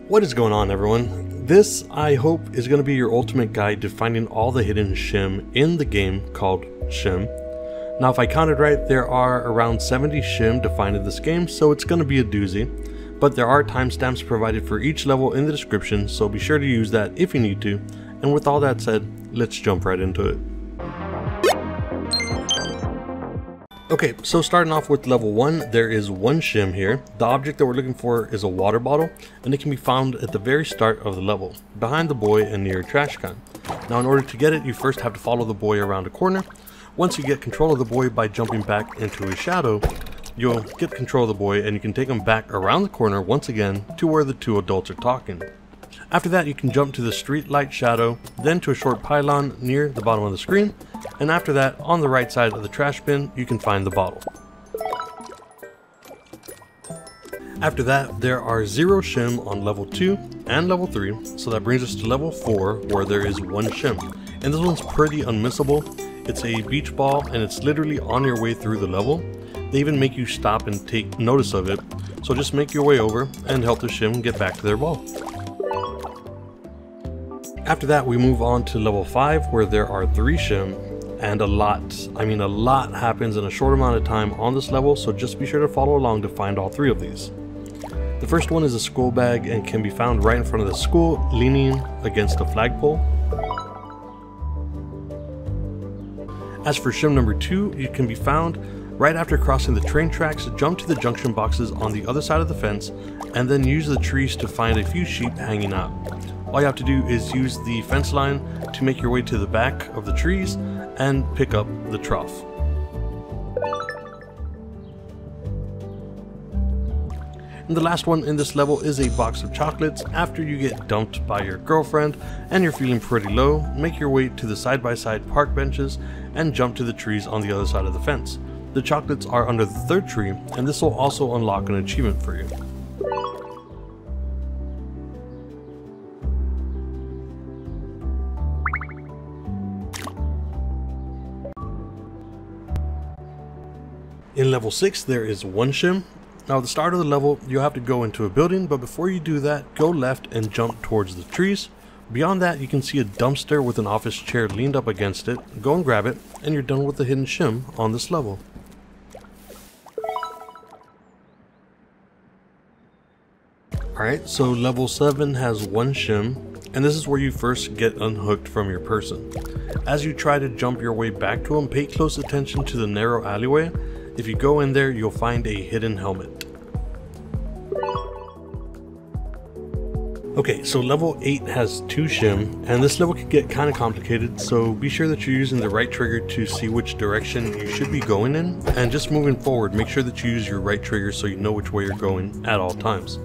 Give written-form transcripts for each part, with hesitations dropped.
What is going on, everyone? This, I hope, is going to be your ultimate guide to finding all the hidden SHiM in the game called SHiM. Now, if I counted right, there are around 70 SHiM defined in this game, so it's going to be a doozy. But there are timestamps provided for each level in the description, so be sure to use that if you need to. And with all that said, let's jump right into it. Okay, so starting off with level 1, there is one SHiM here. The object that we're looking for is a water bottle, and it can be found at the very start of the level, behind the boy and near a trash can. Now, in order to get it, you first have to follow the boy around a corner. Once you get control of the boy by jumping back into his shadow, you'll get control of the boy and you can take him back around the corner once again to where the two adults are talking. After that, you can jump to the street light shadow, then to a short pylon near the bottom of the screen, and after that, on the right side of the trash bin, you can find the bottle. After that, there are 0 SHiM on level 2 and level 3, so that brings us to level 4, where there is one SHiM. And this one's pretty unmissable. It's a beach ball, and it's literally on your way through the level. They even make you stop and take notice of it, so just make your way over and help the SHiM get back to their ball. After that, we move on to level 5, where there are 3 SHiM, and a lot happens in a short amount of time on this level, so just be sure to follow along to find all 3 of these. The first one is a school bag and can be found right in front of the school, leaning against a flagpole. As for SHiM number 2, it can be found right after crossing the train tracks. Jump to the junction boxes on the other side of the fence, and then use the trees to find a few sheep hanging out. All you have to do is use the fence line to make your way to the back of the trees and pick up the trough. And the last one in this level is a box of chocolates. After you get dumped by your girlfriend and you're feeling pretty low, make your way to the side-by-side park benches and jump to the trees on the other side of the fence. The chocolates are under the 3rd tree, and this will also unlock an achievement for you. In level 6, there is one SHiM. Now at the start of the level, you'll have to go into a building, but before you do that, go left and jump towards the trees. Beyond that, you can see a dumpster with an office chair leaned up against it. Go and grab it, and you're done with the hidden SHiM on this level. Alright, so level 7 has one SHiM, and this is where you first get unhooked from your person. As you try to jump your way back to him, pay close attention to the narrow alleyway. If you go in there, you'll find a hidden helmet. Okay, so level 8 has 2 SHiM, and this level can get kind of complicated, so be sure that you're using the right trigger to see which direction you should be going in, and just moving forward, make sure that you use your right trigger so you know which way you're going at all times.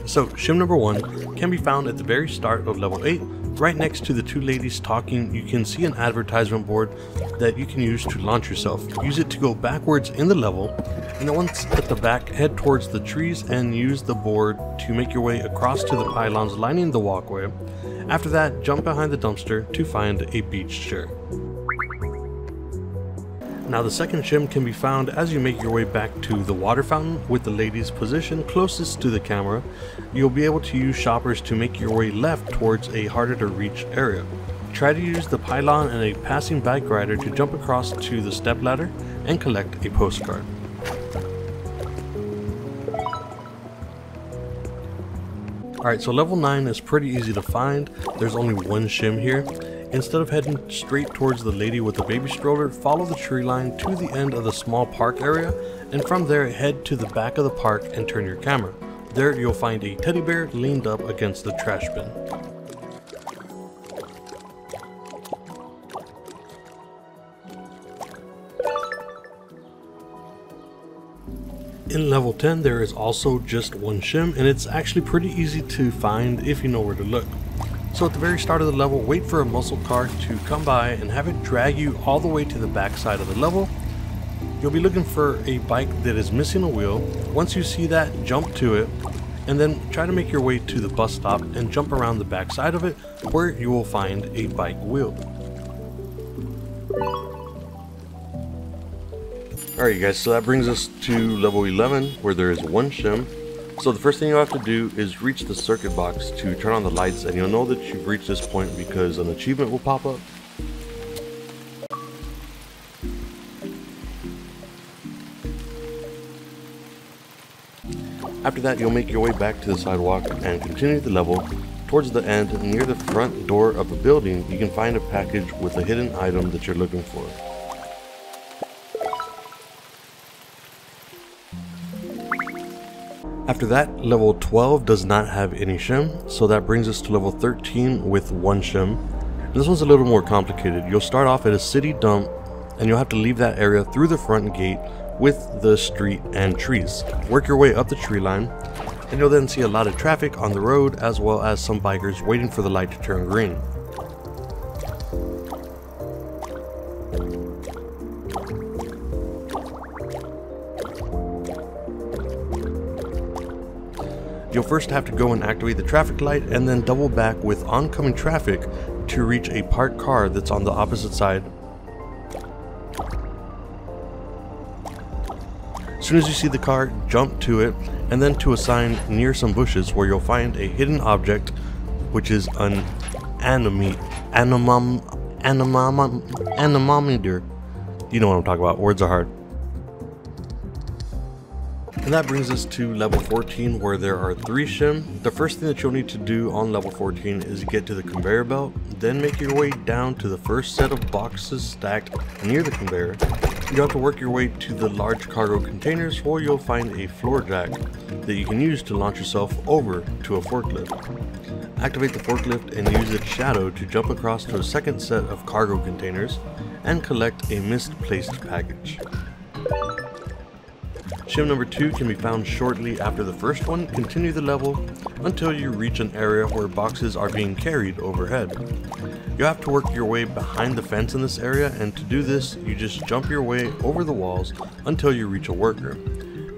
So, SHiM number 1 can be found at the very start of level 8. Right next to the 2 ladies talking, you can see an advertisement board that you can use to launch yourself. Use it to go backwards in the level, and then once at the back, head towards the trees and use the board to make your way across to the pylons lining the walkway. After that, jump behind the dumpster to find a beach chair. Now the second SHiM can be found as you make your way back to the water fountain with the ladies positioned closest to the camera. You'll be able to use shoppers to make your way left towards a harder to reach area. Try to use the pylon and a passing bike rider to jump across to the step ladder and collect a postcard. Alright, so level 9 is pretty easy to find. There's only one SHiM here. Instead of heading straight towards the lady with the baby stroller, follow the tree line to the end of the small park area, and from there head to the back of the park and turn your camera. There you'll find a teddy bear leaned up against the trash bin. In level 10, there is also just one SHiM, and it's actually pretty easy to find if you know where to look. So at the very start of the level, wait for a muscle car to come by and have it drag you all the way to the back side of the level. You'll be looking for a bike that is missing a wheel. Once you see that, jump to it, and then try to make your way to the bus stop and jump around the back side of it, where you will find a bike wheel. Alright guys, so that brings us to level 11, where there is one SHiM. So the first thing you have to do is reach the circuit box to turn on the lights, and you'll know that you've reached this point because an achievement will pop up. After that, you'll make your way back to the sidewalk and continue the level. Towards the end, near the front door of the building, you can find a package with a hidden item that you're looking for. After that, level 12 does not have any SHiM, so that brings us to level 13 with 1 SHiM. This one's a little more complicated. You'll start off at a city dump, and you'll have to leave that area through the front gate with the street and trees. Work your way up the tree line, and you'll then see a lot of traffic on the road, as well as some bikers waiting for the light to turn green. You'll first have to go and activate the traffic light, and then double back with oncoming traffic to reach a parked car that's on the opposite side. As soon as you see the car, jump to it, and then to a sign near some bushes where you'll find a hidden object, which is an anemometer. You know what I'm talking about, words are hard. And that brings us to level 14, where there are 3 SHiM. The first thing that you'll need to do on level 14 is get to the conveyor belt, then make your way down to the first set of boxes stacked near the conveyor. You'll have to work your way to the large cargo containers, where you'll find a floor jack that you can use to launch yourself over to a forklift. Activate the forklift and use its shadow to jump across to a second set of cargo containers and collect a misplaced package. SHiM number 2 can be found shortly after the first one. Continue the level until you reach an area where boxes are being carried overhead. You have to work your way behind the fence in this area, and to do this, you just jump your way over the walls until you reach a worker.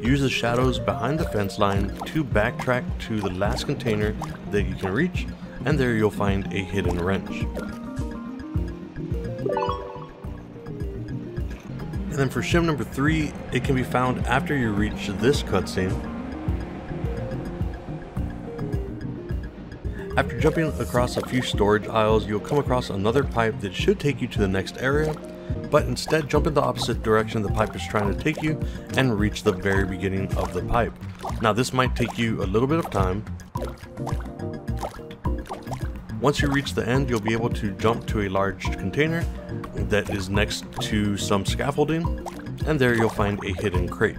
Use the shadows behind the fence line to backtrack to the last container that you can reach, and there you'll find a hidden wrench. And then for SHiM number 3, it can be found after you reach this cutscene. After jumping across a few storage aisles, you'll come across another pipe that should take you to the next area, but instead jump in the opposite direction the pipe is trying to take you and reach the very beginning of the pipe. Now this might take you a little bit of time. Once you reach the end, you'll be able to jump to a large container that is next to some scaffolding, and there you'll find a hidden crate.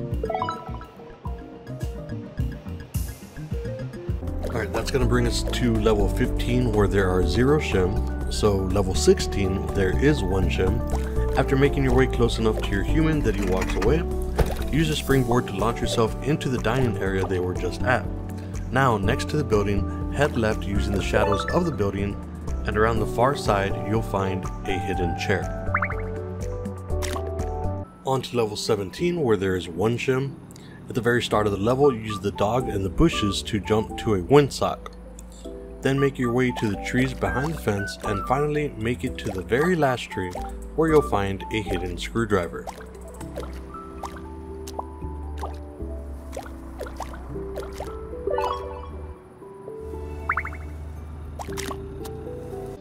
Alright, that's going to bring us to level 15, where there are 0 SHiM. So level 16, there is 1 SHiM. After making your way close enough to your human that he walks away, use a springboard to launch yourself into the dining area they were just at. Now, next to the building, head left using the shadows of the building, and around the far side you'll find a hidden chair. On to level 17, where there is 1 SHiM. At the very start of the level, use the dog and the bushes to jump to a windsock. Then make your way to the trees behind the fence, and finally make it to the very last tree, where you'll find a hidden screwdriver.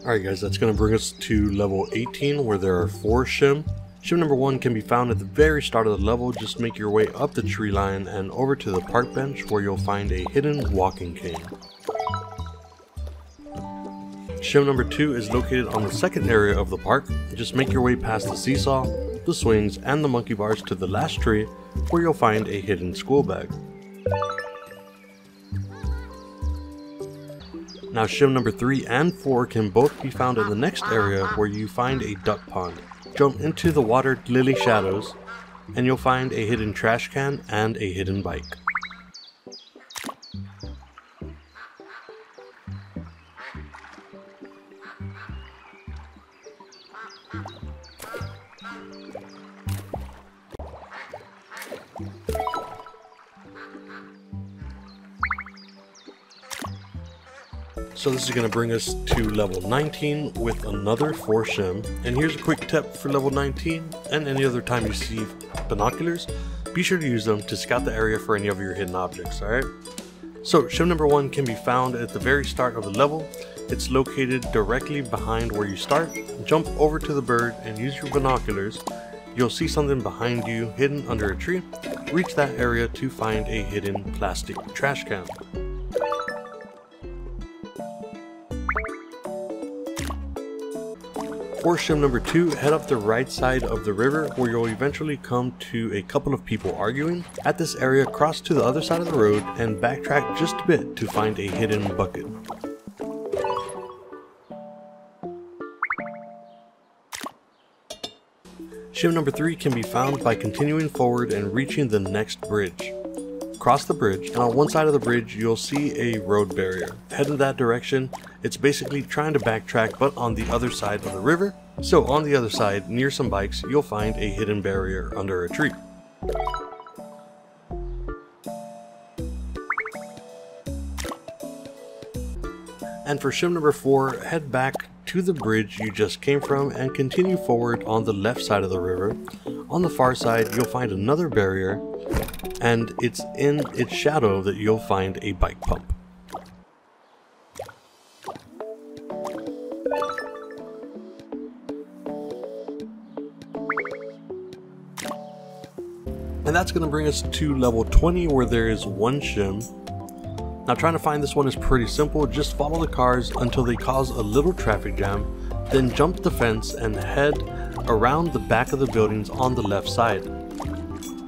Alright guys, that's going to bring us to level 18, where there are 4 SHiM. SHiM number 1 can be found at the very start of the level. Just make your way up the tree line and over to the park bench, where you'll find a hidden walking cane. SHiM number 2 is located on the second area of the park. Just make your way past the seesaw, the swings, and the monkey bars to the last tree, where you'll find a hidden school bag. Now SHiM number 3 and 4 can both be found in the next area, where you find a duck pond. Jump into the water lily shadows, and you'll find a hidden trash can and a hidden bike. So this is going to bring us to level 19 with another 4 SHiM. And here's a quick tip for level 19 and any other time you see binoculars. Be sure to use them to scout the area for any of your hidden objects, alright? So SHiM number 1 can be found at the very start of the level. It's located directly behind where you start. Jump over to the bird and use your binoculars. You'll see something behind you hidden under a tree. Reach that area to find a hidden plastic trash can. For SHiM number 2, head up the right side of the river where you'll eventually come to a couple of people arguing. At this area, cross to the other side of the road and backtrack just a bit to find a hidden bucket. SHiM number 3 can be found by continuing forward and reaching the next bridge. Cross the bridge, and on one side of the bridge you'll see a road barrier. Head in that direction. It's basically trying to backtrack but on the other side of the river. So on the other side, near some bikes, you'll find a hidden barrier under a tree. And for SHiM number 4, head back to the bridge you just came from and continue forward on the left side of the river. On the far side you'll find another barrier, and it's in its shadow that you'll find a bike pump. And that's going to bring us to level 20 where there is one SHiM. Now trying to find this one is pretty simple. Just follow the cars until they cause a little traffic jam, then jump the fence and head around the back of the buildings on the left side.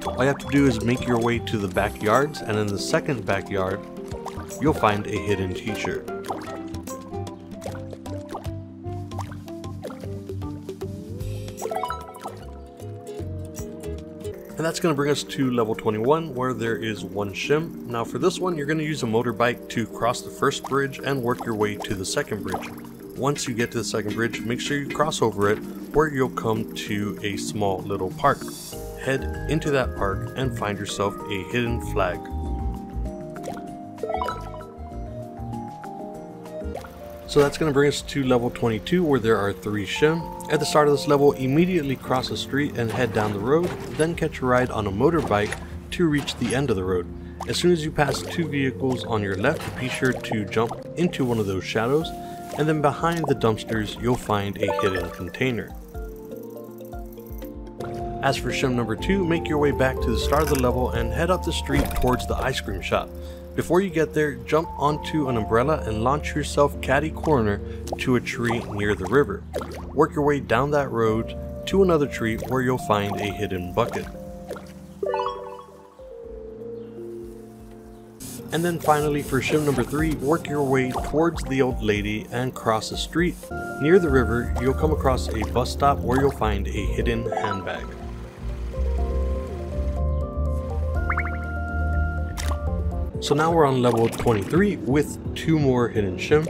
All you have to do is make your way to the backyards, and in the second backyard you'll find a hidden t-shirt. And that's going to bring us to level 21 where there is one SHiM. Now for this one you're going to use a motorbike to cross the first bridge and work your way to the second bridge. Once you get to the second bridge, make sure you cross over it where you'll come to a small little park. Head into that park and find yourself a hidden flag. So that's going to bring us to level 22 where there are 3 SHiM. At the start of this level, immediately cross a street and head down the road, then catch a ride on a motorbike to reach the end of the road. As soon as you pass 2 vehicles on your left, be sure to jump into one of those shadows, and then behind the dumpsters you'll find a hidden container. As for SHiM number 2, make your way back to the start of the level and head up the street towards the ice cream shop. Before you get there, jump onto an umbrella and launch yourself catty corner to a tree near the river. Work your way down that road to another tree where you'll find a hidden bucket. And then finally for SHiM number 3, work your way towards the old lady and cross the street. Near the river, you'll come across a bus stop where you'll find a hidden handbag. So now we're on level 23 with 2 more hidden SHiM.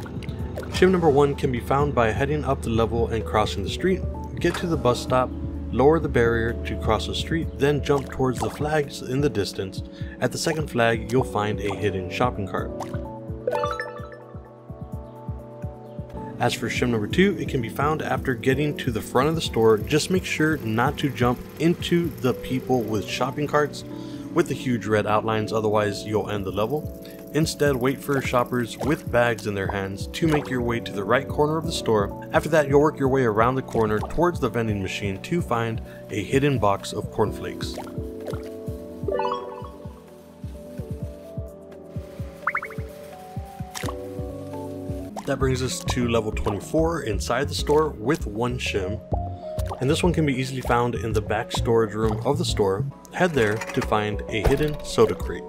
SHiM number 1 can be found by heading up the level and crossing the street. Get to the bus stop, lower the barrier to cross the street, then jump towards the flags in the distance. At the second flag you'll find a hidden shopping cart. As for SHiM number 2, it can be found after getting to the front of the store. Just make sure not to jump into the people with shopping carts with the huge red outlines, otherwise you'll end the level. Instead, wait for shoppers with bags in their hands to make your way to the right corner of the store. After that, you'll work your way around the corner towards the vending machine to find a hidden box of cornflakes. That brings us to level 24 inside the store with one SHiM. And this one can be easily found in the back storage room of the store. Head there to find a hidden soda crate.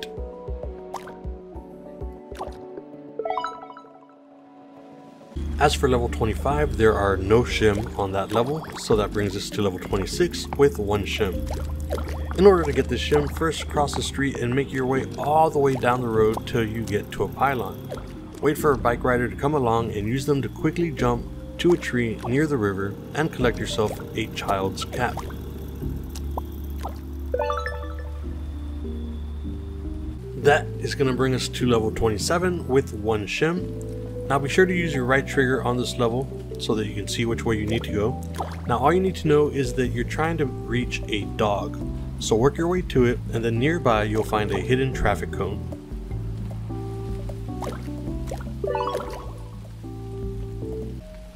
As for level 25, there are no SHiM on that level, so that brings us to level 26 with one SHiM. In order to get this SHiM, first cross the street and make your way all the way down the road till you get to a pylon. Wait for a bike rider to come along and use them to quickly jump to a tree near the river and collect yourself a child's cap. That is going to bring us to level 27 with one SHiM. Now be sure to use your right trigger on this level so that you can see which way you need to go. Now all you need to know is that you're trying to reach a dog. So work your way to it, and then nearby you'll find a hidden traffic cone.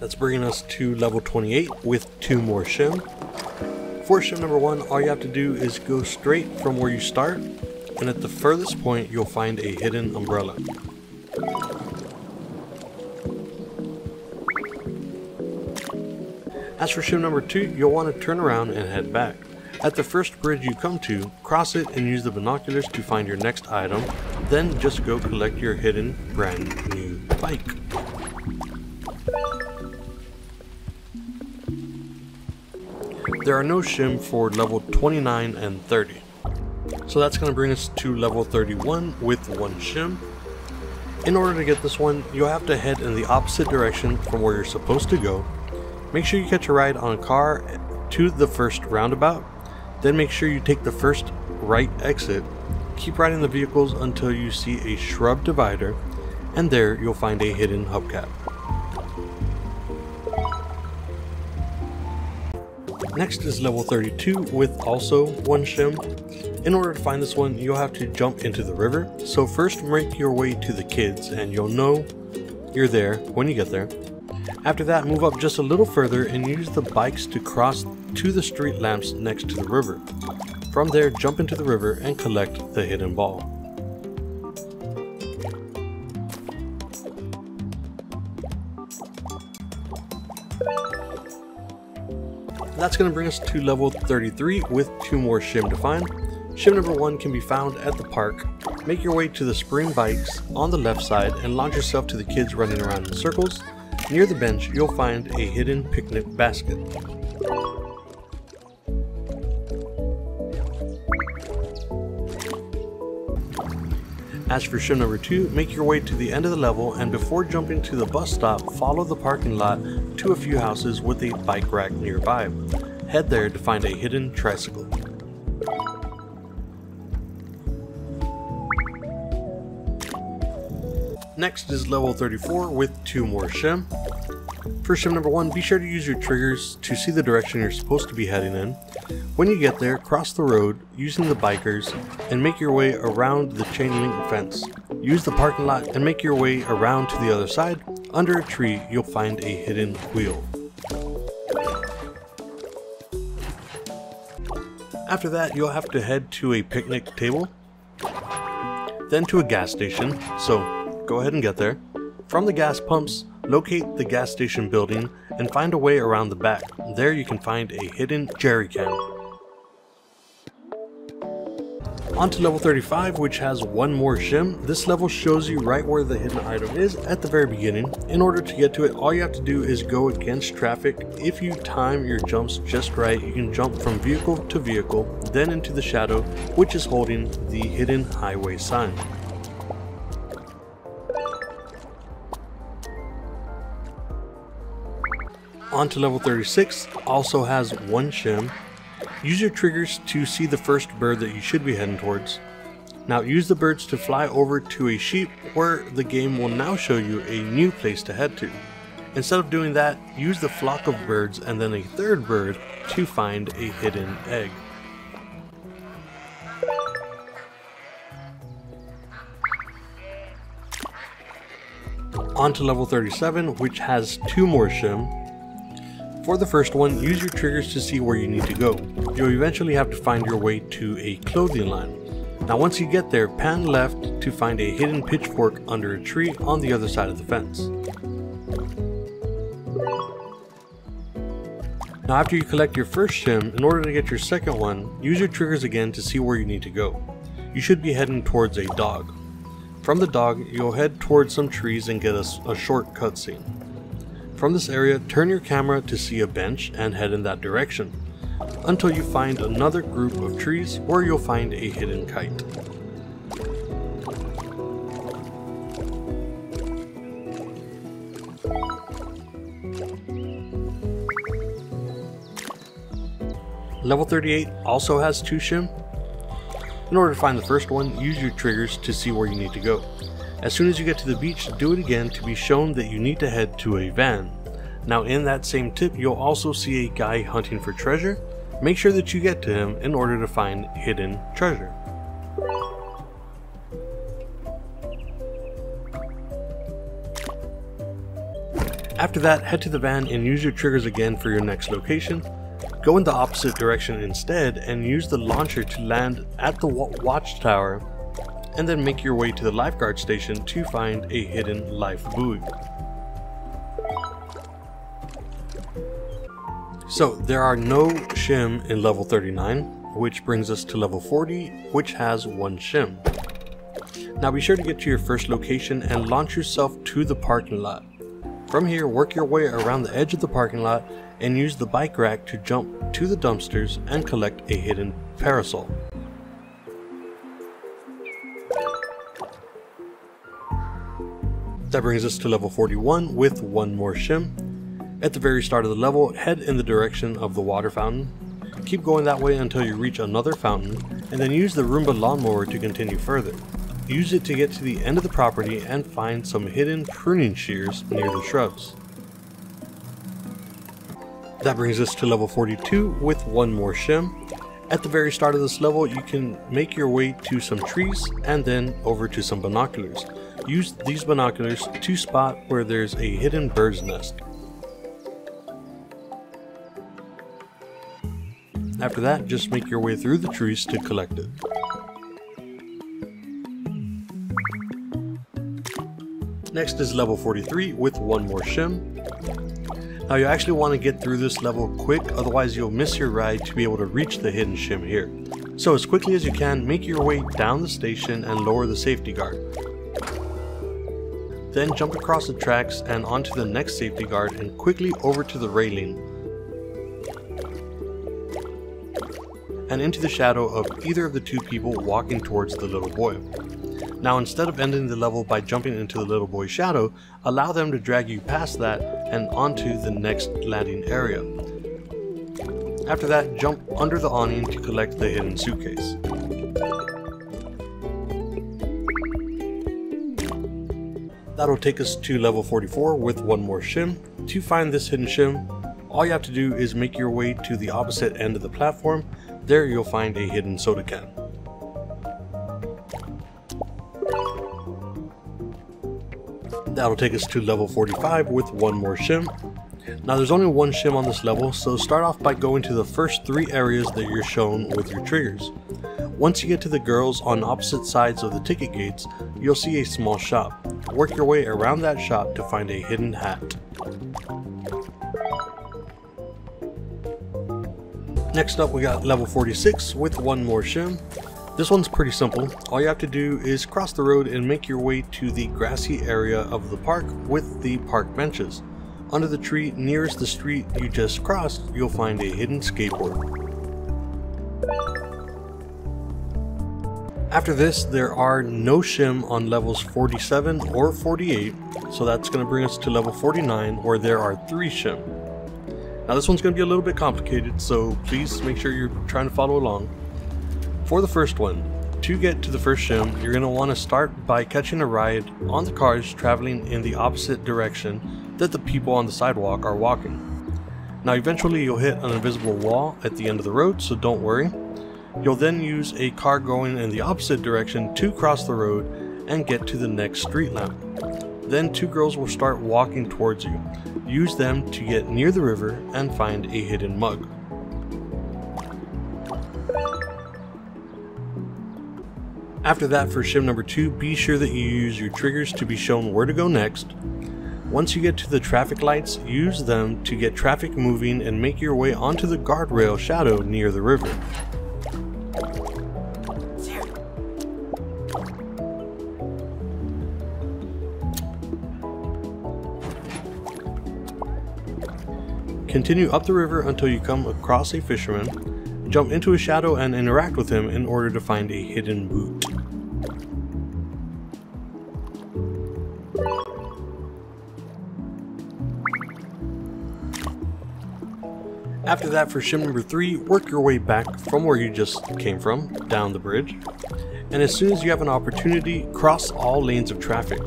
That's bringing us to level 28 with 2 more SHiM. For SHiM number 1, all you have to do is go straight from where you start, and at the furthest point you'll find a hidden umbrella. As for SHiM number 2, you'll want to turn around and head back. At the first bridge you come to, cross it and use the binoculars to find your next item, then just go collect your hidden brand new bike. There are no SHiM for level 29 and 30. So that's going to bring us to level 31 with 1 SHiM. In order to get this one, you'll have to head in the opposite direction from where you're supposed to go. Make sure you catch a ride on a car to the first roundabout, then make sure you take the first right exit. Keep riding the vehicles until you see a shrub divider, and there you'll find a hidden hubcap. Next is level 32 with also 1 SHiM. In order to find this one, you'll have to jump into the river. So first make your way to the kids and you'll know you're there when you get there. After that, move up just a little further and use the bikes to cross to the street lamps next to the river. From there, jump into the river and collect the hidden ball. That's going to bring us to level 33 with 2 more SHiM to find. SHiM number 1 can be found at the park. Make your way to the spring bikes on the left side and launch yourself to the kids running around in circles. Near the bench, you'll find a hidden picnic basket. As for SHiM number 2, make your way to the end of the level and before jumping to the bus stop, follow the parking lot to a few houses with a bike rack nearby. Head there to find a hidden tricycle. Next is level 34 with 2 more SHiM. For SHiM number 1, be sure to use your triggers to see the direction you're supposed to be heading in. When you get there, cross the road using the bikers and make your way around the chain link fence. Use the parking lot and make your way around to the other side. Under a tree, you'll find a hidden wheel. After that, you'll have to head to a picnic table, then to a gas station, so go ahead and get there. From the gas pumps, locate the gas station building and find a way around the back. There you can find a hidden jerry can. On to level 35, which has 1 more SHiM. This level shows you right where the hidden item is at the very beginning. In order to get to it, all you have to do is go against traffic. If you time your jumps just right, you can jump from vehicle to vehicle, then into the shadow, which is holding the hidden highway sign. On to level 36, also has 1 SHiM. Use your triggers to see the first bird that you should be heading towards. Now use the birds to fly over to a sheep where the game will now show you a new place to head to. Instead of doing that, use the flock of birds and then a third bird to find a hidden egg. On to level 37, which has 2 more SHiM. For the first one, use your triggers to see where you need to go. You'll eventually have to find your way to a clothing line. Now once you get there, pan left to find a hidden pitchfork under a tree on the other side of the fence. Now after you collect your first SHiM, in order to get your second one, use your triggers again to see where you need to go. You should be heading towards a dog. From the dog, you'll head towards some trees and get a short cutscene. From this area, turn your camera to see a bench and head in that direction, until you find another group of trees where you'll find a hidden kite. Level 38 also has 2 SHiM. In order to find the first one, use your triggers to see where you need to go. As soon as you get to the beach, do it again to be shown that you need to head to a van. Now in that same tip, you'll also see a guy hunting for treasure. Make sure that you get to him in order to find hidden treasure. After that, head to the van and use your triggers again for your next location. Go in the opposite direction instead and use the launcher to land at the watchtower, and then make your way to the lifeguard station to find a hidden life buoy. So there are no SHiM in level 39, which brings us to level 40, which has one SHiM. Now be sure to get to your first location and launch yourself to the parking lot. From here, work your way around the edge of the parking lot and use the bike rack to jump to the dumpsters and collect a hidden parasol. That brings us to level 41 with one more SHiM. At the very start of the level, head in the direction of the water fountain. Keep going that way until you reach another fountain, and then use the Roomba lawnmower to continue further. Use it to get to the end of the property and find some hidden pruning shears near the shrubs. That brings us to level 42 with one more SHiM. At the very start of this level, you can make your way to some trees and then over to some binoculars. Use these binoculars to spot where there's a hidden bird's nest. After that, just make your way through the trees to collect it. Next is level 43 with one more SHiM. Now you actually want to get through this level quick, otherwise you'll miss your ride to be able to reach the hidden SHiM here. So as quickly as you can, make your way down the station and lower the safety guard. Then jump across the tracks and onto the next safety guard and quickly over to the railing and into the shadow of either of the two people walking towards the little boy. Now instead of ending the level by jumping into the little boy's shadow, allow them to drag you past that and onto the next landing area. After that, jump under the awning to collect the hidden suitcase. That'll take us to level 44 with one more SHiM. To find this hidden SHiM, all you have to do is make your way to the opposite end of the platform. There you'll find a hidden soda can. That'll take us to level 45 with one more SHiM. Now there's only one SHiM on this level, so start off by going to the first 3 areas that you're shown with your triggers. Once you get to the girls on opposite sides of the ticket gates, you'll see a small shop. Work your way around that shop to find a hidden hat. Next up, we got level 46 with one more SHiM. This one's pretty simple. All you have to do is cross the road and make your way to the grassy area of the park with the park benches. Under the tree nearest the street you just crossed, you'll find a hidden skateboard. After this, there are no SHiM on levels 47 or 48, so that's going to bring us to level 49 where there are 3 SHiM. Now this one's going to be a little bit complicated, so please make sure you're trying to follow along. For the first one, to get to the first SHiM, you're going to want to start by catching a ride on the cars traveling in the opposite direction that the people on the sidewalk are walking. Now eventually you'll hit an invisible wall at the end of the road, so don't worry. You'll then use a car going in the opposite direction to cross the road and get to the next street lamp. Then 2 girls will start walking towards you. Use them to get near the river and find a hidden mug. After that, for SHiM number 2, be sure that you use your triggers to be shown where to go next. Once you get to the traffic lights, use them to get traffic moving and make your way onto the guardrail shadow near the river. Continue up the river until you come across a fisherman. Jump into a shadow and interact with him in order to find a hidden boot. After that, for SHiM number 3, work your way back from where you just came from, down the bridge. And as soon as you have an opportunity, cross all lanes of traffic.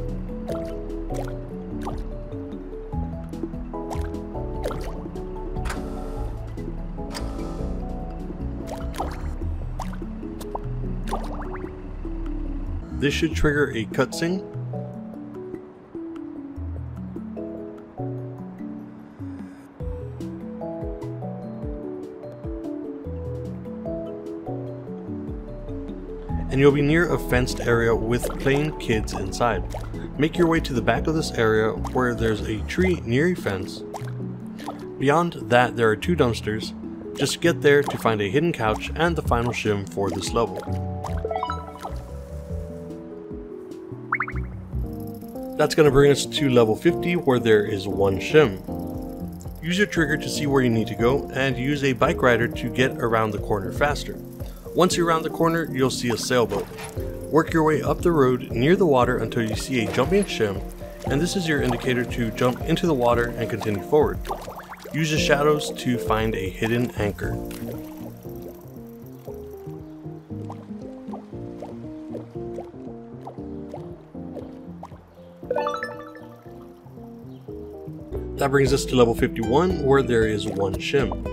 This should trigger a cutscene. and you'll be near a fenced area with playing kids inside. Make your way to the back of this area where there's a tree near a fence. Beyond that, there are 2 dumpsters. Just get there to find a hidden couch and the final SHiM for this level. That's going to bring us to level 50, where there is 1 SHiM. Use your trigger to see where you need to go, and use a bike rider to get around the corner faster. Once you're around the corner, you'll see a sailboat. Work your way up the road near the water until you see a jumping SHiM, and this is your indicator to jump into the water and continue forward. Use the shadows to find a hidden anchor. That brings us to level 51, where there is 1 SHiM.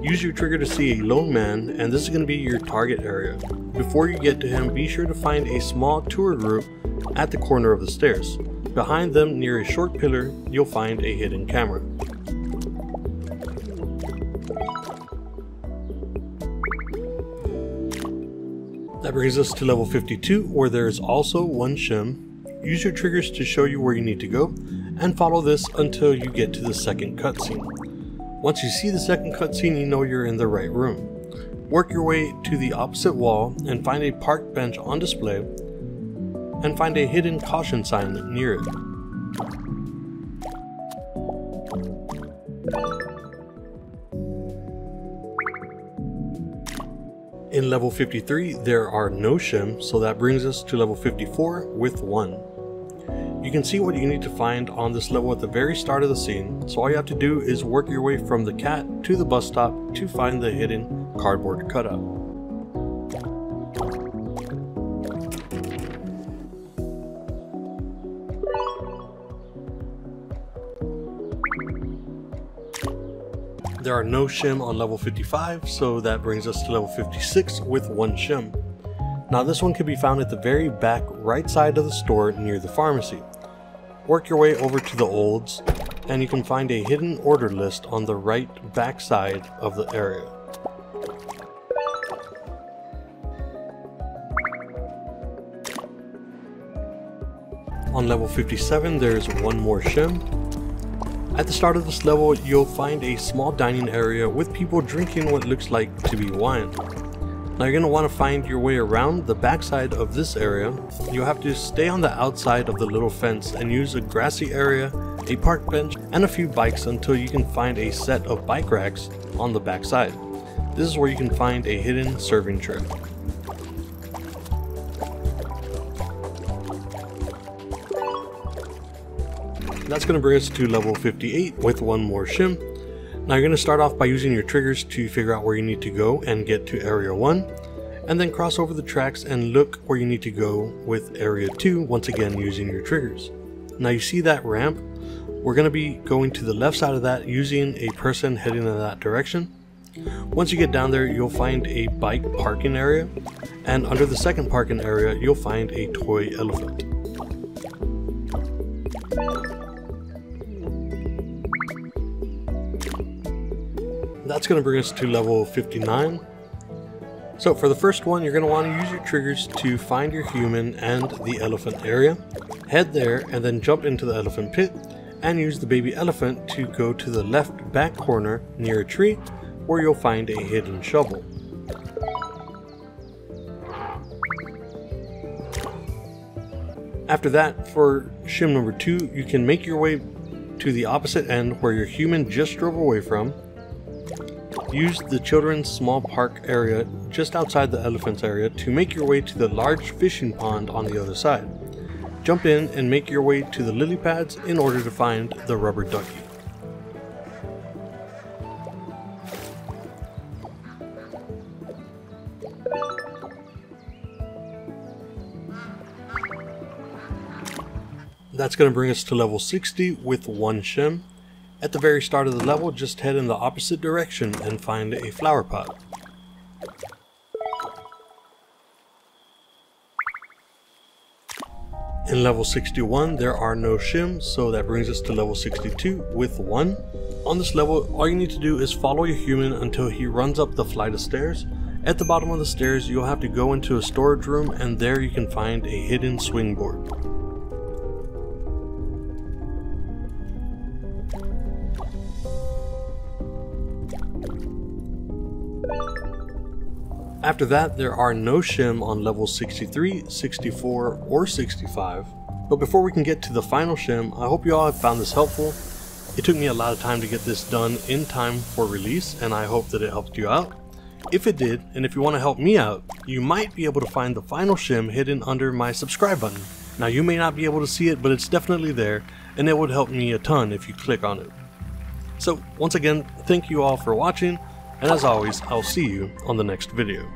Use your trigger to see a lone man, and this is going to be your target area. Before you get to him, be sure to find a small tour group at the corner of the stairs. Behind them, near a short pillar, you'll find a hidden camera. That brings us to level 52, where there is also 1 SHiM. Use your triggers to show you where you need to go, and follow this until you get to the second cutscene. Once you see the second cutscene, you know you're in the right room. Work your way to the opposite wall and find a park bench on display, and find a hidden caution sign near it. In level 53, there are no SHiM, so that brings us to level 54 with 1. You can see what you need to find on this level at the very start of the scene, so all you have to do is work your way from the cat to the bus stop to find the hidden cardboard cutout. There are no SHiM on level 55, so that brings us to level 56 with 1 SHiM. Now this one can be found at the very back right side of the store near the pharmacy. Work your way over to the olds, and you can find a hidden order list on the right back side of the area. On level 57, there's 1 more SHiM. At the start of this level, you'll find a small dining area with people drinking what looks like to be wine. Now you're going to want to find your way around the backside of this area. You'll have to stay on the outside of the little fence and use a grassy area, a park bench, and a few bikes until you can find a set of bike racks on the backside. This is where you can find a hidden serving tray. That's going to bring us to level 58 with 1 more SHiM. Now you're going to start off by using your triggers to figure out where you need to go and get to area 1, and then cross over the tracks and look where you need to go with area 2, once again using your triggers. Now you see that ramp? We're going to be going to the left side of that using a person heading in that direction. Once you get down there, you'll find a bike parking area, and under the second parking area you'll find a toy elephant. That's going to bring us to level 59. So for the first one, you're going to want to use your triggers to find your human and the elephant area. Head there and then jump into the elephant pit, and use the baby elephant to go to the left back corner near a tree where you'll find a hidden shovel. After that, for SHiM number 2, you can make your way to the opposite end where your human just drove away from. Use the children's small park area just outside the elephant's area to make your way to the large fishing pond on the other side. Jump in and make your way to the lily pads in order to find the rubber ducky. That's going to bring us to level 60 with 1 SHiM. At the very start of the level, just head in the opposite direction and find a flower pot. In level 61, there are no SHiM, so that brings us to level 62 with 1. On this level, all you need to do is follow your human until he runs up the flight of stairs, At the bottom of the stairs, you'll have to go into a storage room, and there you can find a hidden swing board. After that, there are no SHiM on levels 63, 64, or 65. But before we can get to the final SHiM, I hope you all have found this helpful. It took me a lot of time to get this done in time for release, and I hope that it helped you out. If it did, and if you want to help me out, you might be able to find the final SHiM hidden under my subscribe button. Now you may not be able to see it, but it's definitely there, and it would help me a ton if you click on it. So once again, thank you all for watching, and as always, I'll see you on the next video.